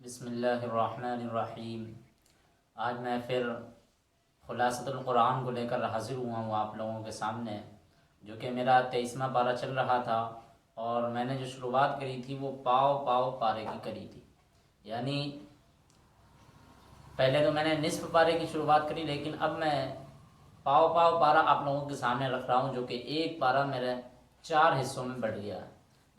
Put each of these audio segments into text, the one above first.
بسم اللہ الرحمن الرحیم۔ آج میں پھر خلاصۃ القرآن کو لے کر حاضر ہوا ہوں آپ لوگوں کے سامنے، جو کہ میرا 23واں پارہ چل رہا تھا، اور میں نے جو شروعات کری تھی وہ پاؤ پارے کی کری تھی۔ یعنی پہلے تو میں نے نصف پارے کی شروعات کری، لیکن اب میں پاؤ پارہ آپ لوگوں کے سامنے رکھ رہا ہوں، جو کہ ایک پارہ میرے 4 حصوں میں بڑھ گیا ہے،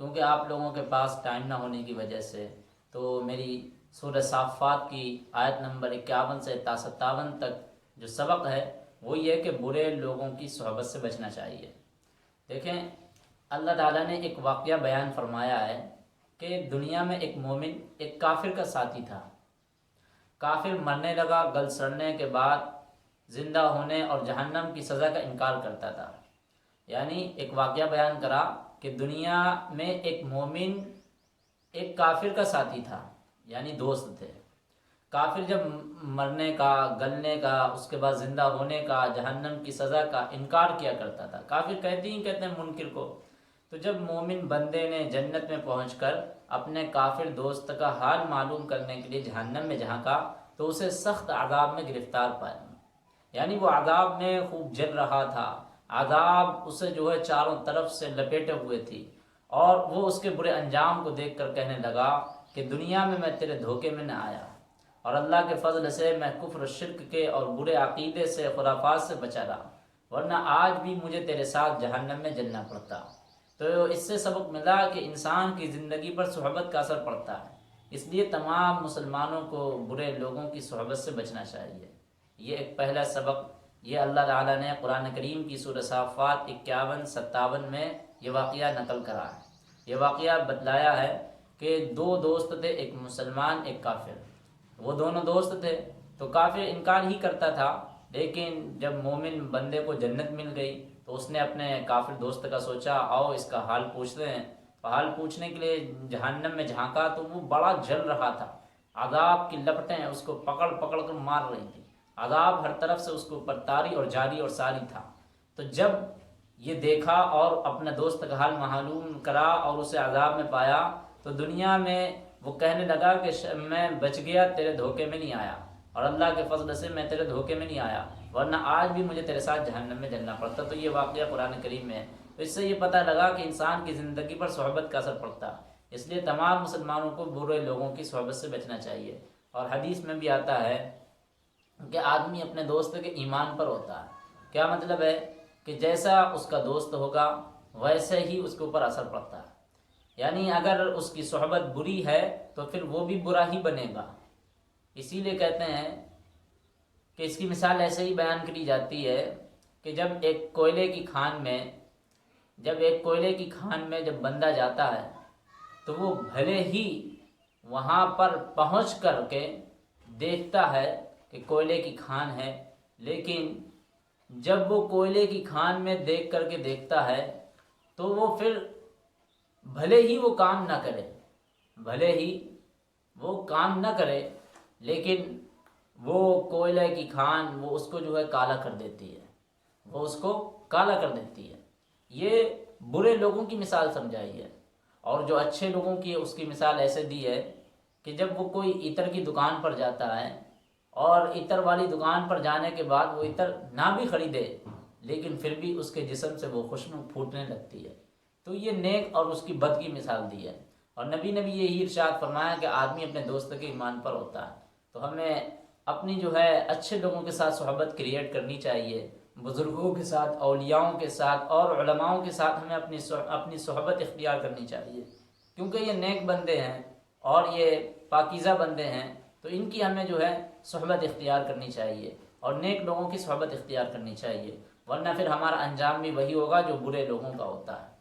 کیونکہ آپ لوگوں کے پاس ٹائم نہ ہونے کی وجہ سے۔ تو میری سورہ صافات کی آیت نمبر 51 سے 57 تک جو سبق ہے وہ یہ کہ برے لوگوں کی صحبت سے بچنا چاہیے۔ دیکھیں، اللہ تعالیٰ نے ایک واقعہ بیان فرمایا ہے کہ دنیا میں ایک مومن ایک کافر کا ساتھی تھا۔ کافر مرنے لگا، گل سڑنے کے بعد زندہ ہونے اور جہنم کی سزا کا انکار کرتا تھا۔ یعنی ایک واقعہ بیان کرا کہ دنیا میں ایک مومن ایک کافر کا ساتھی تھا، یعنی دوست تھے۔ کافر جب مرنے کا، گلنے کا، اس کے بعد زندہ ہونے کا، جہنم کی سزا کا انکار کیا کرتا تھا۔ کافر کہتے ہیں منکر کو۔ تو جب مومن بندے نے جنت میں پہنچ کر اپنے کافر دوست کا حال معلوم کرنے کے لیے جہنم میں جھانکا تو اسے سخت عذاب میں گرفتار پایا، یعنی وہ عذاب میں خوب جل رہا تھا۔ عذاب اسے چاروں طرف سے لپیٹے ہوئے تھی، اور وہ اس کے برے انجام کو دیکھ کر کہنے لگا کہ دنیا میں تیرے دھوکے میں نہ آیا، اور اللہ کے فضل سے میں کفر و شرک کے اور برے عقیدے سے، خرافات سے بچا رہا، ورنہ آج بھی مجھے تیرے ساتھ جہنم میں جلنا پڑتا۔ تو اس سے سبق ملا کہ انسان کی زندگی پر صحبت کا اثر پڑتا ہے، اس لیے تمام مسلمانوں کو برے لوگوں کی صحبت سے بچنا چاہیے۔ یہ ایک پہلا سبق یہ اللہ تعالیٰ نے قرآن کریم کی سورہ صافات 51-57 میں یہ واقعہ نقل کرا ہے۔ یہ واقعہ بتلایا ہے کہ 2 دوست تھے، ایک مسلمان ایک کافر۔ وہ دونوں دوست تھے تو کافر انکار ہی کرتا تھا، لیکن جب مومن بندے کو جنت مل گئی تو اس نے اپنے کافر دوست کا سوچا آؤ اس کا حال پوچھتے ہیں۔ حال پوچھنے کے لیے جہنم میں جھانکا تو وہ بڑا جل رہا تھا، عذاب کی لپٹیں اس کو پکڑ کر مار رہی تھی، عذاب ہر طرف سے اس کو اوپر طاری اور جاری اور ساری تھا۔ تو جب یہ دیکھا اور اپنے دوست کا حال معلوم کرا اور اسے عذاب میں پایا تو دنیا میں وہ کہنے لگا کہ میں بچ گیا، تیرے دھوکے میں نہیں آیا، اور اللہ کے فضل سے میں تیرے دھوکے میں نہیں آیا، ورنہ آج بھی مجھے تیرے ساتھ جہنم میں جلنا پڑتا۔ تو یہ واقعہ قرآن کریم میں ہے۔ تو اس سے یہ پتہ لگا کہ انسان کی زندگی پر صحبت کا اثر پڑتا ہے، اس لیے تمام مسلمانوں کو برے لوگوں کی صحبت سے بچنا چاہیے۔ اور حدیث میں بھی آتا ہے کہ آدمی اپنے دوست کے ایمان پر ہوتا ہے۔ کیا مطلب ہے؟ کہ جیسا اس کا دوست ہوگا ویسے ہی اس کے اوپر اثر پڑتا ہے، یعنی اگر اس کی صحبت بری ہے تو پھر وہ بھی برا ہی بنے گا۔ اسی لیے کہتے ہیں کہ اس کی مثال ایسے ہی بیان کری جاتی ہے کہ جب ایک کوئلے کی کھان میں جب بندہ جاتا ہے تو وہ بھلے ہی وہاں پر پہنچ کر کے دیکھتا ہے کہ کوئلے کی کھان ہے، لیکن جب وہ کوئلے کی کھان میں دیکھ کر کے دیکھتا ہے تو وہ پھر بھلے ہی وہ کام نہ کرے لیکن وہ کوئلے کی کھان وہ اس کو کالا کر دیتی ہے۔ یہ برے لوگوں کی مثال سمجھائی ہے، اور جو اچھے لوگوں کی اس کی مثال ایسے دی ہے کہ جب وہ کوئی عطر کی دکان پر جاتا ہے اور عطر والی دکان پر جانے کے بعد وہ عطر نہ بھی خریدے لیکن پھر بھی اس کے جسم سے وہ خوشبو پھوٹنے لگتی ہے۔ تو یہ نیک اور اس کی بد کی مثال دی ہے، اور نبی یہی ارشاد فرمایا کہ آدمی اپنے دوست کے ایمان پر ہوتا ہے۔ تو ہمیں اپنی اچھے لوگوں کے ساتھ صحبت کریٹ کرنی چاہیے، بزرگوں کے ساتھ، اولیاؤں کے ساتھ اور علماؤں کے ساتھ ہمیں اپنی صحبت اختیار کرنی چاہیے، کیونکہ یہ نیک بندے ہیں اور یہ پاکیزہ بندے ہیں، تو ان کی ہمیں صحبت اختیار کرنی چاہیے اور نیک لوگوں کی صحبت اختیار کرنی چاہیے، ورنہ پھر ہمارا انجام بھی وہی ہوگا جو برے لوگوں کا ہوتا ہے۔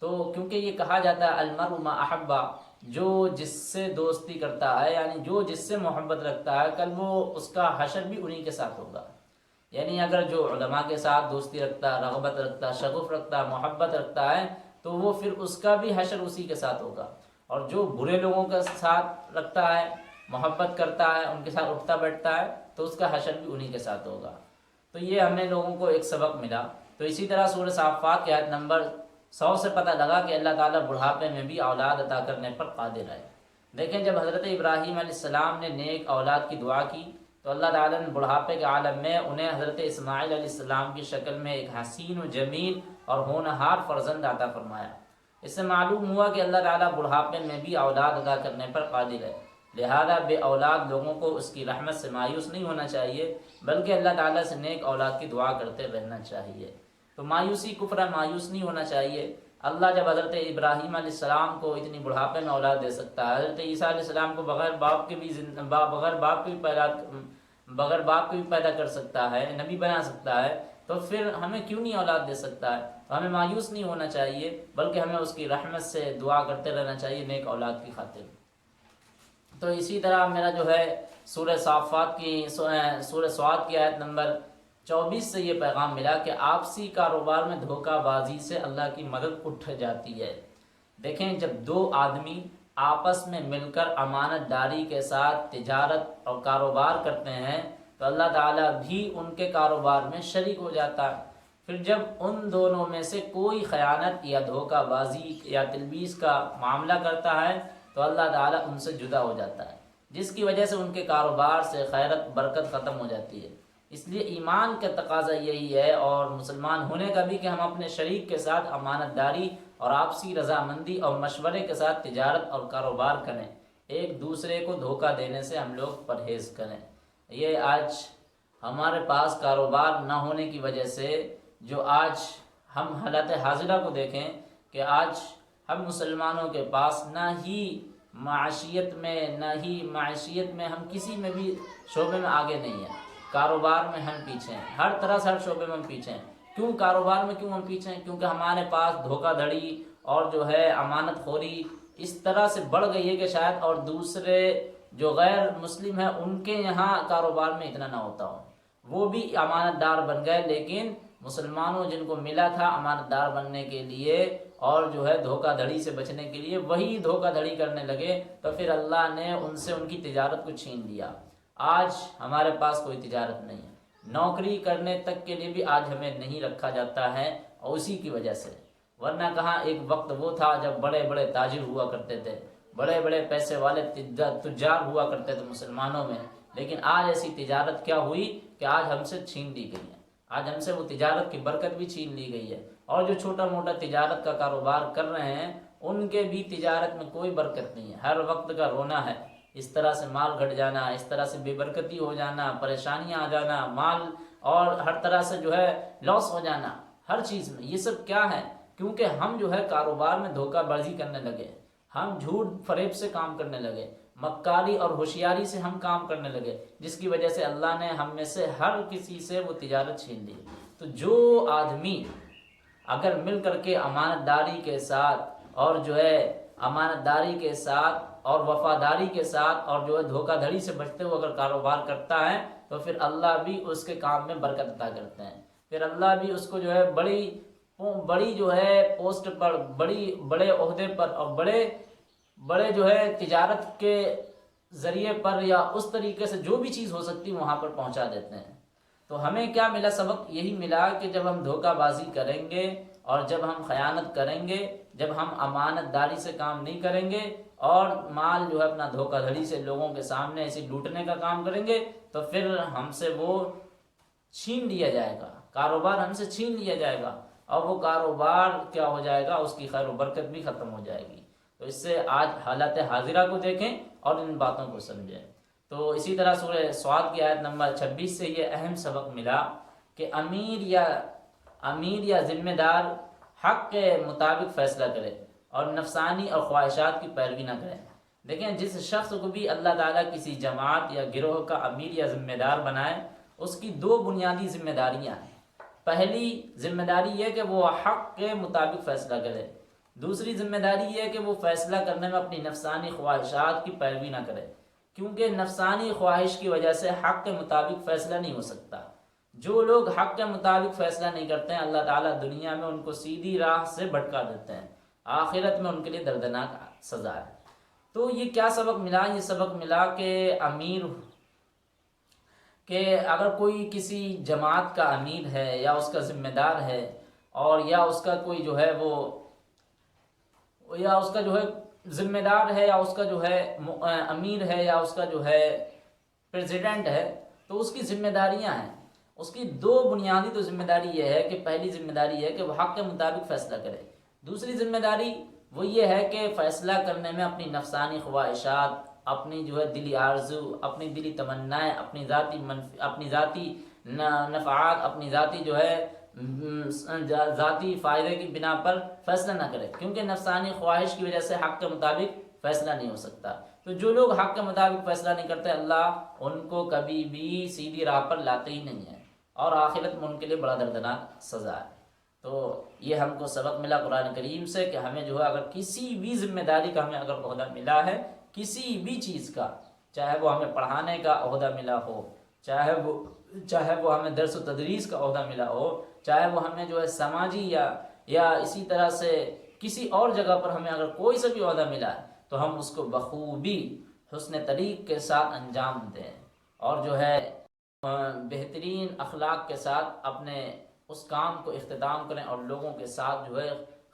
تو کیونکہ یہ کہا جاتا ہے المرء ما احبا، جو جس سے دوستی کرتا ہے، یعنی جو جس سے محبت رکھتا ہے، کل وہ اس کا حشر بھی انہی کے ساتھ ہوگا۔ یعنی اگر جو علماء کے ساتھ دوستی رکھتا ہے، رغبت رکھتا ہے، شغف رکھتا ہے، محبت رکھتا ہے، تو وہ پھر اس کا بھی حشر اسی کے ساتھ ہوگا، اور جو برے لوگوں کے ساتھ رکھتا ہے، محبت کرتا ہے، ان کے ساتھ اٹھتا بیٹھتا ہے، تو اس کا حشر بھی انہی کے ساتھ ہوگا۔ تو یہ ہمیں لوگوں کو ایک سبق ملا۔ تو اسی طرح سورہ صافات کی آیت نمبر 100 سے پتہ لگا کہ اللہ تعالیٰ بڑھاپے میں بھی اولاد عطا کرنے پر قادر ہے۔ دیکھیں جب حضرت ابراہیم علیہ السلام نے نیک اولاد کی دعا کی تو اللہ تعالیٰ نے بڑھاپے کے عالم میں انہیں حضرت اسماعیل علیہ السلام کی شکل میں ایک حسین و جمیل اور ہونہار فرزند عطا فرمایا۔ اس سے معلوم ہوا کہ اللہ تعالیٰ بڑھاپے میں بھی اولاد عطا کرنے پر قادر ہے، لہذا بے اولاد لوگوں کو اس کی رحمت سے مایوس نہیں ہونا چاہیے، بلکہ اللہ تعالیٰ سے نیک اولاد کی دعا کرتے رہنا چاہیے۔ تو مایوسی کفر ہے، مایوس نہیں ہونا چاہیے۔ اللہ جب حضرت ابراہیم علیہ السلام کو اتنی بڑھاپے میں اولاد دے سکتا ہے، حضرت عیسیٰ علیہ السلام کو بغیر باپ کے بھی بغیر باپ کے بھی پیدا کر سکتا ہے، نبی بنا سکتا ہے، تو پھر ہمیں کیوں نہیں اولاد دے سکتا ہے؟ تو ہمیں مایوس نہیں ہونا چاہیے، بلکہ ہمیں اس کی رحمت سے دعا کرتے رہنا چاہیے نیک اولاد کی خاطر۔ تو اسی طرح میرا جو ہے سورہ صاد کی آیت نمبر 24 سے یہ پیغام ملا کہ آپسی کاروبار میں دھوکہ بازی سے اللہ کی مدد اٹھ جاتی ہے۔ دیکھیں جب دو آدمی آپس میں مل کر امانت داری کے ساتھ تجارت اور کاروبار کرتے ہیں تو اللہ تعالیٰ بھی ان کے کاروبار میں شریک ہو جاتا ہے۔ پھر جب ان دونوں میں سے کوئی خیانت یا دھوکہ بازی یا تلبیس کا معاملہ کرتا ہے تو اللہ تعالیٰ ان سے جدا ہو جاتا ہے، جس کی وجہ سے ان کے کاروبار سے خیرت برکت ختم ہو جاتی ہے۔ اس لیے ایمان کا تقاضا یہی ہے اور مسلمان ہونے کا بھی کہ ہم اپنے شریک کے ساتھ امانت داری اور آپسی رضامندی اور مشورے کے ساتھ تجارت اور کاروبار کریں، ایک دوسرے کو دھوکہ دینے سے ہم لوگ پرہیز کریں۔ یہ آج ہمارے پاس کاروبار نہ ہونے کی وجہ سے جو آج ہم حالت حاضرہ کو دیکھیں کہ آج ہم مسلمانوں کے پاس نہ ہی معاشیت میں ہم کسی میں بھی شعبے میں آگے نہیں ہیں، کاروبار میں ہم پیچھے ہیں، ہر طرح سے ہر شعبے میں ہم پیچھے ہیں۔ کیوں کاروبار میں کیوں ہم پیچھے ہیں؟ کیونکہ ہمارے پاس دھوکہ دھڑی اور جو ہے امانت خوری اس طرح سے بڑھ گئی ہے کہ شاید اور دوسرے جو غیر مسلم ہیں ان کے یہاں کاروبار میں اتنا نہ ہوتا ہو، وہ بھی امانت دار بن گئے، لیکن مسلمانوں جن کو ملا تھا امانت دار بننے کے لیے اور جو ہے دھوکہ دھڑی سے بچنے کے لیے، وہی دھوکہ دھڑی کرنے لگے تو پھر اللہ نے ان سے ان کی تجارت کو چھین لیا۔ آج ہمارے پاس کوئی تجارت نہیں ہے، نوکری کرنے تک کے لیے بھی آج ہمیں نہیں رکھا جاتا ہے، اور اسی کی وجہ سے، ورنہ کہاں ایک وقت وہ تھا جب بڑے بڑے تاجر ہوا کرتے تھے، بڑے بڑے پیسے والے تجار ہوا کرتے تھے مسلمانوں میں، لیکن آج ایسی تجارت کیا ہوئی کہ آج ہم سے چھین لی گئی ہے، آج ہم سے وہ تجارت کی برکت بھی چھین لی گئی ہے، اور جو چھوٹا موٹا تجارت کا کاروبار کر رہے ہیں ان کے بھی تجارت میں کوئی برکت نہیں ہے، ہر وقت کا رونا ہے، اس طرح سے مال گھٹ جانا، اس طرح سے بے برکتی ہو جانا، پریشانیاں آ جانا، مال اور ہر طرح سے جو ہے لاس ہو جانا ہر چیز میں۔ یہ سب کیا ہے؟ کیونکہ ہم جو ہے کاروبار میں دھوکہ بازی کرنے لگے، ہم جھوٹ فریب سے کام کرنے لگے، مکاری اور ہوشیاری سے ہم کام کرنے لگے، جس کی وجہ سے اللہ نے ہم میں سے ہر کسی سے وہ تجارت چھین لی۔ تو جو آدمی اگر مل کر کے امانت داری کے ساتھ اور جو ہے امانت داری کے ساتھ اور وفاداری کے ساتھ اور جو ہے دھوکہ دھڑی سے بچتے ہوئے اگر کاروبار کرتا ہے تو پھر اللہ بھی اس کے کام میں برکت عطا کرتے ہیں، پھر اللہ بھی اس کو جو ہے بڑی جو ہے پوسٹ پر، بڑے عہدے پر اور بڑے جو ہے تجارت کے ذریعے پر یا اس طریقے سے جو بھی چیز ہو سکتی وہاں پر پہنچا دیتے ہیں۔ تو ہمیں کیا ملا سبق؟ یہی ملا کہ جب ہم دھوکہ بازی کریں گے اور جب ہم خیانت کریں گے، جب ہم امانت داری سے کام نہیں کریں گے اور مال جو ہے اپنا دھوکہ دھڑی سے لوگوں کے سامنے ایسے لوٹنے کا کام کریں گے تو پھر ہم سے وہ چھین لیا جائے گا، کاروبار ہم سے چھین لیا جائے گا، اور وہ کاروبار کیا ہو جائے گا؟ اس کی خیر و برکت بھی ختم ہو جائے گی۔ تو اس سے آج حالت حاضرہ کو دیکھیں اور ان باتوں کو سمجھیں۔ تو اسی طرح سورہ صاد کی آیت نمبر 26 سے یہ اہم سبق ملا کہ امیر یا ذمہ دار حق کے مطابق فیصلہ کرے اور نفسانی اور خواہشات کی پیروی نہ کرے۔ دیکھیں جس شخص کو بھی اللہ تعالیٰ کسی جماعت یا گروہ کا امیر یا ذمہ دار بنائے، اس کی دو بنیادی ذمہ داریاں ہیں۔ پہلی ذمہ داری یہ کہ وہ حق کے مطابق فیصلہ کرے، دوسری ذمہ داری یہ کہ وہ فیصلہ کرنے میں اپنی نفسانی خواہشات کی پیروی نہ کرے، کیونکہ نفسانی خواہش کی وجہ سے حق کے مطابق فیصلہ نہیں ہو سکتا۔ جو لوگ حق کے مطابق فیصلہ نہیں کرتے ہیں اللہ تعالیٰ دنیا میں ان کو سیدھی راہ سے بھٹکا دیتے ہیں، آخرت میں ان کے لیے دردناک سزا ہے۔ تو یہ کیا سبق ملا؟ یہ سبق ملا کہ اگر کوئی کسی جماعت کا امیر ہے یا اس کا ذمہ دار ہے اور یا اس کا کوئی جو ہے وہ یا اس کا جو ہے ذمہ دار ہے یا اس کا جو ہے امیر ہے یا اس کا جو ہے پریزیڈنٹ ہے، تو اس کی ذمہ داریاں ہیں۔ اس کی دو بنیادی تو ذمہ داری یہ ہے کہ پہلی ذمہ داری ہے کہ وہ حق کے مطابق فیصلہ کرے، دوسری ذمہ داری وہ یہ ہے کہ فیصلہ کرنے میں اپنی نفسانی خواہشات، اپنی جو ہے دلی آرزو، اپنی دلی تمنائیں، اپنی ذاتی نفعات، اپنی ذاتی جو ہے ذاتی فائدے کی بنا پر فیصلہ نہ کرے، کیونکہ نفسانی خواہش کی وجہ سے حق کے مطابق فیصلہ نہیں ہو سکتا۔ تو جو لوگ حق کے مطابق فیصلہ نہیں کرتے، اللہ ان کو کبھی بھی سیدھی راہ پر لاتے ہی نہیں ہے، اور آخرت میں ان کے لیے بڑا دردناک سزا ہے۔ تو یہ ہم کو سبق ملا قرآن کریم سے کہ ہمیں جو ہے اگر کسی بھی ذمہ داری کا ہمیں اگر عہدہ ملا ہے، کسی بھی چیز کا، چاہے وہ ہمیں پڑھانے کا عہدہ ملا ہو، چاہے وہ ہمیں درس و تدریس کا عہدہ ملا ہو، چاہے وہ ہمیں جو ہے سماجی یا اسی طرح سے کسی اور جگہ پر ہمیں اگر کوئی سا بھی عہدہ ملا ہے، تو ہم اس کو بخوبی حسن طریق کے ساتھ انجام دیں، اور جو ہے بہترین اخلاق کے ساتھ اپنے اس کام کو اختتام کریں، اور لوگوں کے ساتھ جو ہے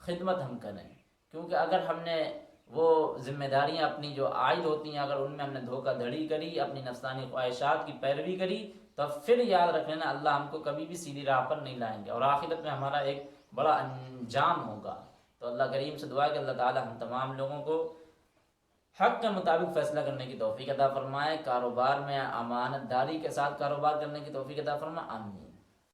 خدمت ہم کریں، کیونکہ اگر ہم نے وہ ذمہ داریاں اپنی جو عائد ہوتی ہیں، اگر ان میں ہم نے دھوکہ دھڑی کری، اپنی نفسانی خواہشات کی پیروی کری، تو پھر یاد رکھ لینا اللہ ہم کو کبھی بھی سیدھی راہ پر نہیں لائیں گے، اور آخرت میں ہمارا ایک بڑا انجام ہوگا۔ تو اللہ کریم سے دعا ہے کہ اللہ تعالی ہم تمام لوگوں کو حق کے مطابق فیصلہ کرنے کی توفیق عطا فرمائے، کاروبار میں امانت داری کے ساتھ کاروبار کرنے کی توفیق عطا فرمائے، آمین۔